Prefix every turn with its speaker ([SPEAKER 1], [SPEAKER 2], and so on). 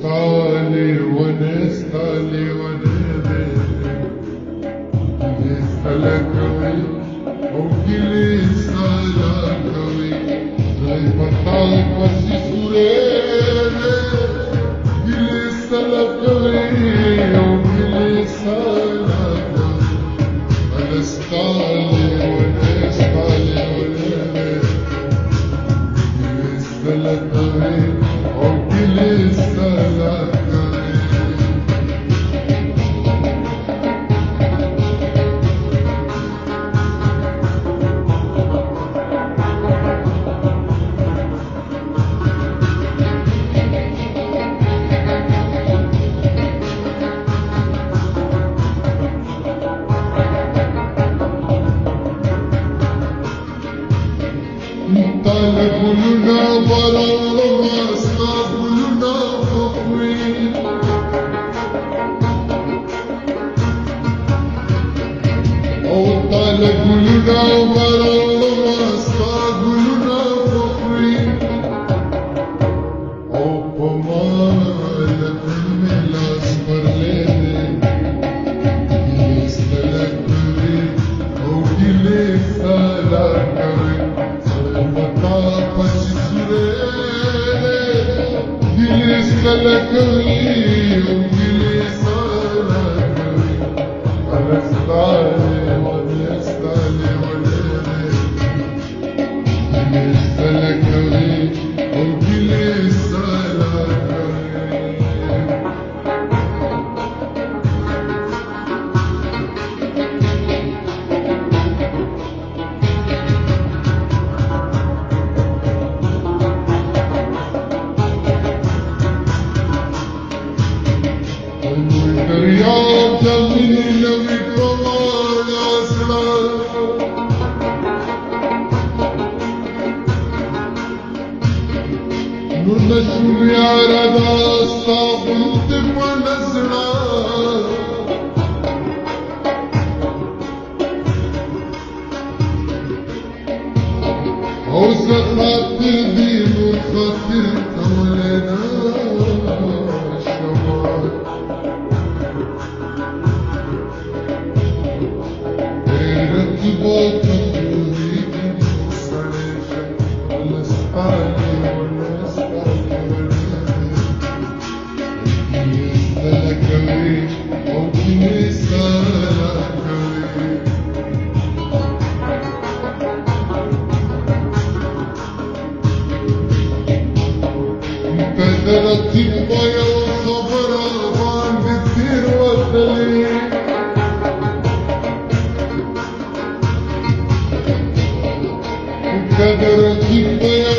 [SPEAKER 1] ونستعلي ونستعلي ونبي لسلكوي وكلي سلكوي زي بطاق وسي سوريني كلي سلكوي وكلي سلكوي ونستعلي ونستعلي ونبي لسلكوي وكلي سلكوي طالبنا برا الله استقبلنا فقري أو طالبنا برا الله استقبلنا فقري أو بمالك الملاس برليني يستلقني أو جلي سلقني سلكوي وكلي سلكوي ونستعلي ونستعلي ونبي سلكوي وكلي سلكوي دريا جميل وكمان أسرار نشوف يا رضا صابوت ونسرار أو سخاطر دين وخاطر كملنا الشمال ارتباط تريد الصليشة ونستعلي ونستعلي سلكوي وكلي سلكوي بدرت البيا وصبر أغان بالدير والدليل بدرت البيا